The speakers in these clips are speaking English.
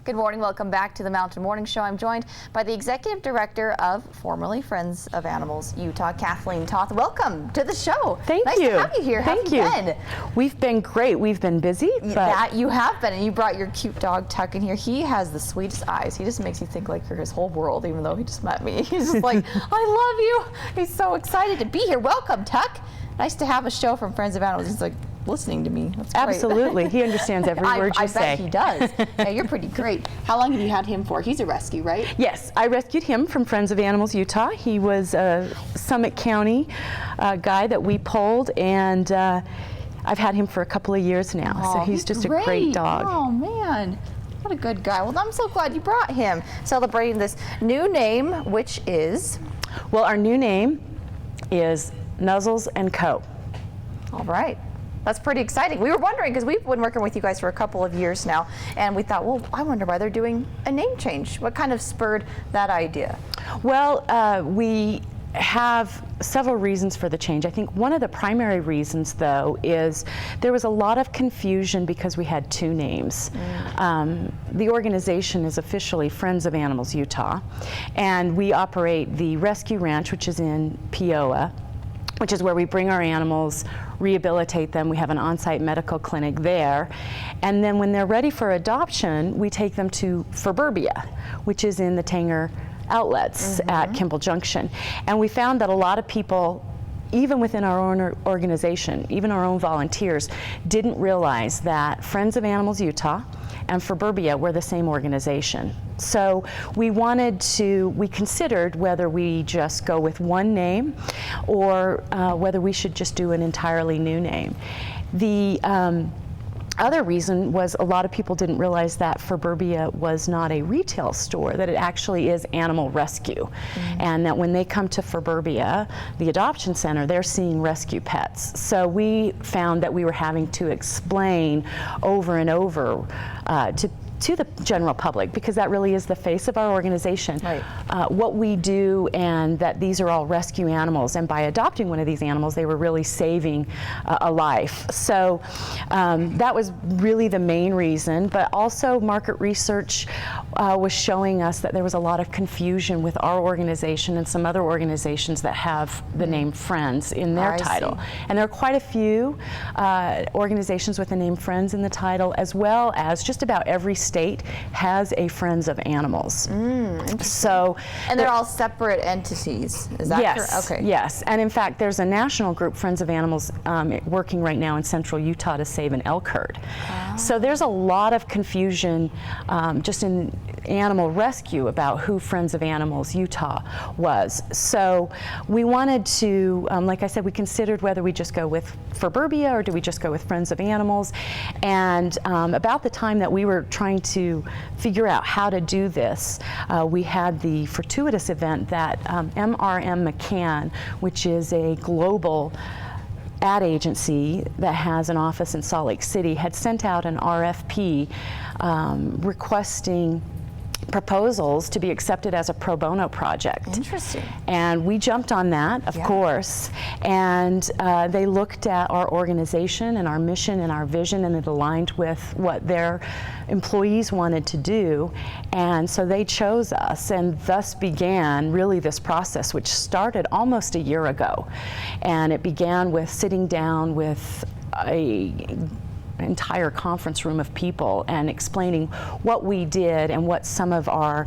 Good morning. Welcome back to the Mountain Morning Show. I'm joined by the Executive Director of formerly Friends of Animals Utah, Kathleen Toth. Welcome to the show. Thank you. Nice to have you here. Thank you. Been? We've been great. We've been busy. That you have been, and you brought your cute dog Tuck in here. He has the sweetest eyes. He just makes you think like you're his whole world, even though he just met me. He's just like, I love you. He's so excited to be here. Welcome, Tuck. Nice to have a show from Friends of Animals. He's like listening to me. That's great. Absolutely. He understands every word you say. I bet he does. Yeah, you're pretty great. How long have you had him for? He's a rescue, right? Yes, I rescued him from Friends of Animals Utah. He was a Summit County guy that we pulled, and I've had him for a couple of years now. Oh, so he's just a great dog. Oh man, what a good guy. Well, I'm so glad you brought him. Celebrating this new name, which is? Well, our new name is Nuzzles & Co. All right. That's pretty exciting. We were wondering, because we've been working with you guys for a couple of years now, and we thought, well, I wonder why they're doing a name change. What kind of spurred that idea? Well, we have several reasons for the change. I think one of the primary reasons, though, is there was a lot of confusion because we had two names. The organization is officially Friends of Animals Utah, and we operate the Rescue Ranch, which is in Peoa, which is where we bring our animals, rehabilitate them. We have an on-site medical clinic there. And then when they're ready for adoption, we take them to Suburbia, which is in the Tanger outlets at Kimball Junction. And we found that a lot of people, even within our own organization, even our own volunteers, didn't realize that Friends of Animals Utah and Suburbia were the same organization. So we considered whether we just go with one name or whether we should just do an entirely new name. The other reason was a lot of people didn't realize that Suburbia was not a retail store, that it actually is animal rescue. And that when they come to Suburbia, the adoption center, they're seeing rescue pets. So we found that we were having to explain over and over to the general public, because that really is the face of our organization, what we do, and that these are all rescue animals, and by adopting one of these animals they were really saving a life. So that was really the main reason, but also market research was showing us that there was a lot of confusion with our organization and some other organizations that have the name Friends in their title. And there are quite a few organizations with the name Friends in the title, as well as just about every state has a Friends of Animals. So, and they're all separate entities, is that correct? Okay. Yes, and in fact there's a national group, Friends of Animals, working right now in central Utah to save an elk herd. So there's a lot of confusion just in animal rescue about who Friends of Animals Utah was. So we wanted to, like I said, we considered whether we just go with Suburbia or do we just go with Friends of Animals. And about the time that we were trying to figure out how to do this, we had the fortuitous event that MRM McCann, which is a global ad agency that has an office in Salt Lake City, had sent out an RFP requesting proposals to be accepted as a pro bono project. Interesting. And we jumped on that, of course, and they looked at our organization and our mission and our vision, and it aligned with what their employees wanted to do, and so they chose us, and thus began really this process, which started almost a year ago. And it began with sitting down with an entire conference room of people and explaining what we did and what some of our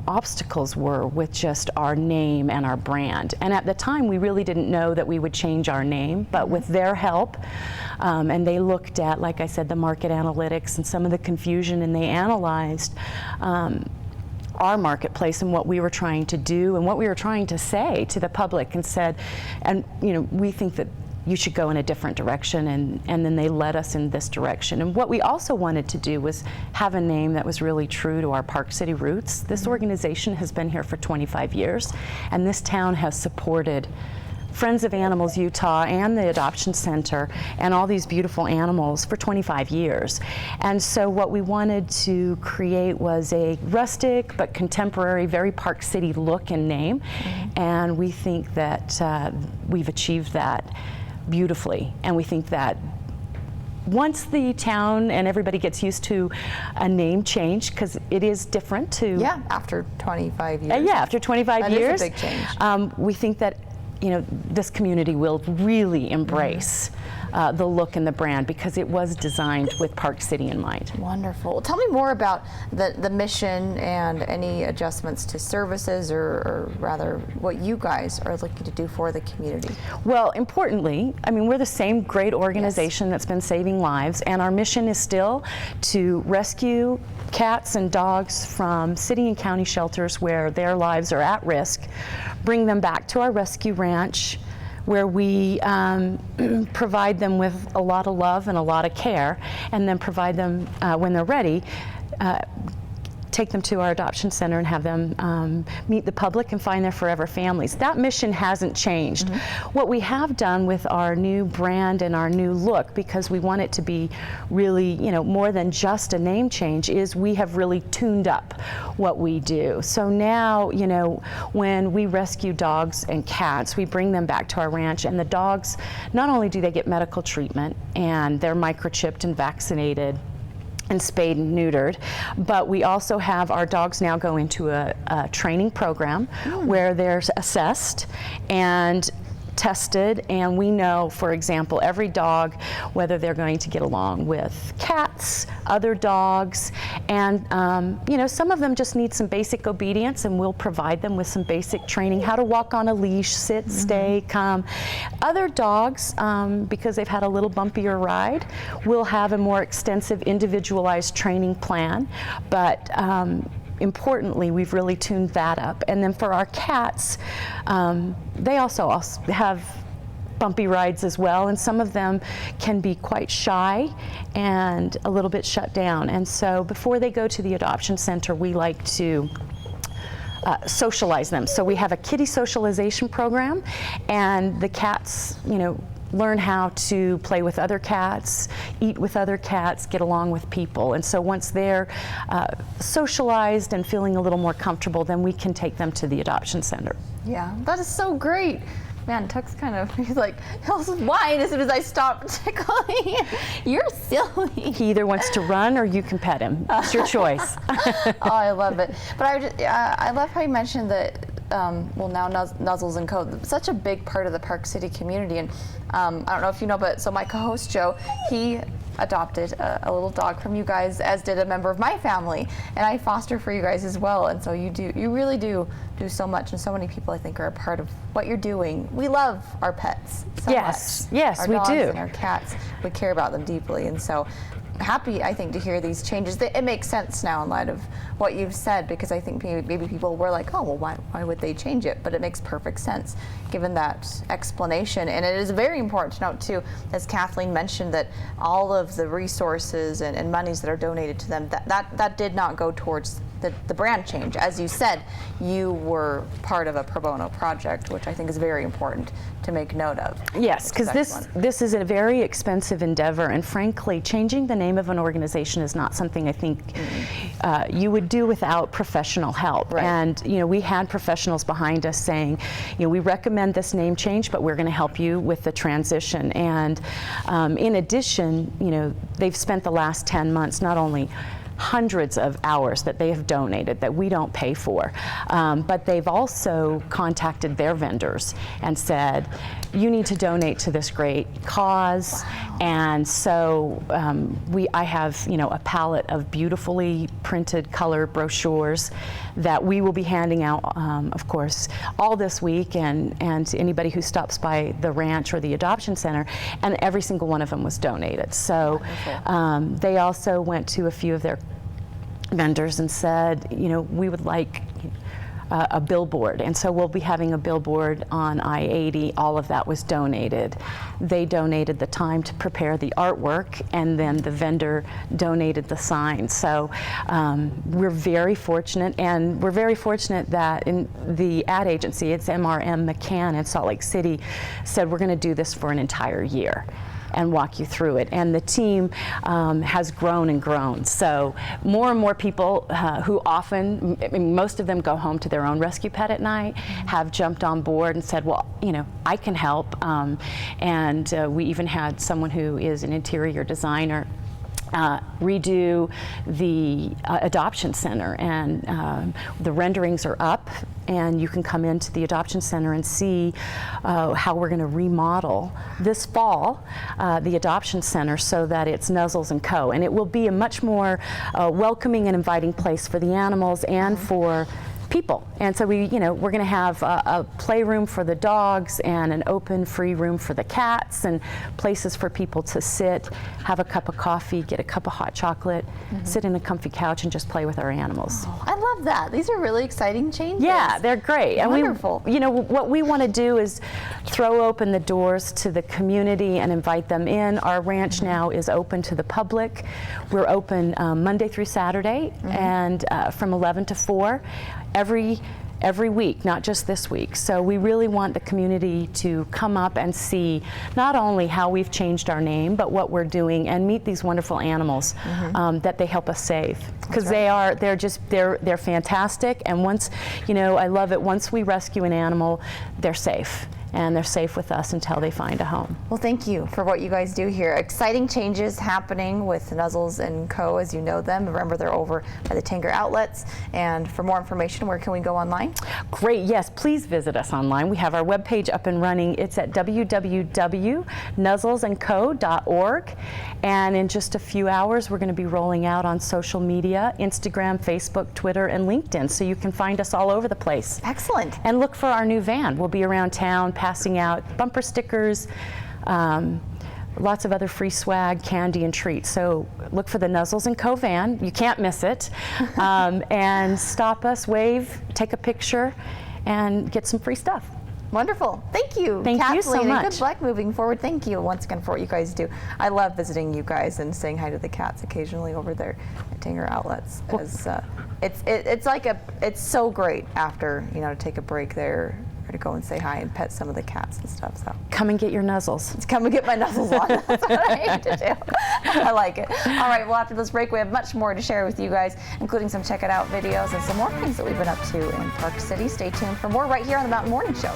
obstacles were with just our name and our brand. And at the time we really didn't know that we would change our name, but with their help, and they looked at, like I said, the market analytics and some of the confusion, and they analyzed our marketplace and what we were trying to do and what we were trying to say to the public, and said, and we think that you should go in a different direction, and then they led us in this direction. And what we also wanted to do was have a name that was really true to our Park City roots. This organization has been here for 25 years, and this town has supported Friends of Animals Utah and the Adoption Center and all these beautiful animals for 25 years. And so what we wanted to create was a rustic but contemporary, very Park City look and name. And we think that we've achieved that beautifully. And we think that once the town and everybody gets used to a name change, because it is different to Yeah, after 25 years. yeah, after 25 That years, is a big change. we think that this community will really embrace the look and the brand, because it was designed with Park City in mind. Wonderful. Tell me more about the mission and any adjustments to services, or rather what you guys are looking to do for the community. Well, importantly, I mean, we're the same great organization that's been saving lives, and our mission is still to rescue cats and dogs from city and county shelters where their lives are at risk, bring them back to our rescue ranch, where we provide them with a lot of love and a lot of care, and then provide them, when they're ready, take them to our adoption center and have them meet the public and find their forever families. That mission hasn't changed. What we have done with our new brand and our new look, because we want it to be really, more than just a name change, is we have really tuned up what we do. So now, when we rescue dogs and cats, we bring them back to our ranch, and the dogs, not only do they get medical treatment and they're microchipped and vaccinated and spayed and neutered, but we also have our dogs now go into a training program where they're assessed and tested, and we know, for example, every dog, whether they're going to get along with cats, other dogs, and some of them just need some basic obedience, and we'll provide them with some basic training, how to walk on a leash, sit, stay, come. Other dogs, because they've had a little bumpier ride, will have a more extensive individualized training plan, but importantly, we've really tuned that up. And then for our cats, they also have bumpy rides as well, and some of them can be quite shy and a little bit shut down. And so before they go to the adoption center, we like to socialize them. So we have a kitty socialization program, and the cats, learn how to play with other cats, eat with other cats, get along with people. And so once they're socialized and feeling a little more comfortable, then we can take them to the adoption center. Yeah, that is so great. Man, Tuck's he's like, he'll whine as soon as I stop tickling. You're silly. He either wants to run or you can pet him. It's your choice. Oh, I love it. But I love how you mentioned that, now Nuzzles and Co., such a big part of the Park City community. And I don't know if you know, but so my co-host Joe, he adopted a little dog from you guys, as did a member of my family, and I foster for you guys as well. And so you really do so much, and so many people, I think, are a part of what you're doing. We love our pets so much. Yes, our we dogs do. And our cats, we care about them deeply, and so happy, I think, to hear these changes. It makes sense now in light of what you've said, because I think maybe people were like, oh, well, why would they change it? But it makes perfect sense given that explanation. And it is very important to note, too, as Kathleen mentioned, that all of the resources and monies that are donated to them, that did not go towards the brand change. As you said, you were part of a pro bono project, which I think is very important to make note of. Yes, because this is a very expensive endeavor, and frankly, changing the name of an organization is not something I think you would do without professional help. Right. And we had professionals behind us saying, we recommend this name change, but we're going to help you with the transition. And in addition, they've spent the last 10 months not only hundreds of hours that they have donated that we don't pay for, but they've also contacted their vendors and said, you need to donate to this great cause. Wow. And so I have a palette of beautifully printed color brochures that we will be handing out, of course, all this week, and to anybody who stops by the ranch or the adoption center, and every single one of them was donated. So they also went to a few of their vendors and said, we would like a billboard, and so we'll be having a billboard on I-80. All of that was donated. They donated the time to prepare the artwork, and then the vendor donated the sign. So we're very fortunate, and we're very fortunate that in the ad agency, it's MRM McCann in Salt Lake City, said we're going to do this for an entire year. and walk you through it. And the team has grown and grown. So more and more people who often, I mean, most of them go home to their own rescue pet at night, have jumped on board and said, well, you know, I can help. And we even had someone who is an interior designer redo the adoption center, and the renderings are up, and you can come into the adoption center and see how we're going to remodel this fall the adoption center so that it's Nuzzles & Co. And it will be a much more welcoming and inviting place for the animals and for people. And so we're going to have a playroom for the dogs and an open free room for the cats, and places for people to sit, have a cup of coffee, get a cup of hot chocolate, sit in a comfy couch and just play with our animals. Oh, I love that. These are really exciting changes. Yeah, they're great. And wonderful. What we want to do is throw open the doors to the community and invite them in. Our ranch now is open to the public. We're open Monday through Saturday, and from 11 to 4. Every week, not just this week. So we really want the community to come up and see not only how we've changed our name, but what we're doing, and meet these wonderful animals that they help us save. Because they're fantastic. And once, I love it. Once we rescue an animal, they're safe. And they're safe with us until they find a home. Well, thank you for what you guys do here. Exciting changes happening with Nuzzles & Co. as you know them. Remember, they're over by the Tanger outlets. And for more information, where can we go online? Great, yes, please visit us online. We have our webpage up and running. It's at www.nuzzlesandco.org. And in just a few hours, we're going to be rolling out on social media, Instagram, Facebook, Twitter, and LinkedIn. So you can find us all over the place. Excellent. And look for our new van. We'll be around town passing out bumper stickers, lots of other free swag, candy, and treats. So look for the Nuzzles & Co. van. You can't miss it. And stop us, wave, take a picture, and get some free stuff. Wonderful. Thank you, Thank Kathleen, you so much. And good luck moving forward. Thank you once again for what you guys do. I love visiting you guys and saying hi to the cats occasionally over there at Tanger Outlets. It's so great after to take a break there, or to go and say hi and pet some of the cats and stuff. So come and get your Nuzzles. Come and get my Nuzzles on. That's what I aim to do. I like it. All right, well, after this break, we have much more to share with you guys, including some check it out videos and some more things that we've been up to in Park City. Stay tuned for more right here on the Mountain Morning Show.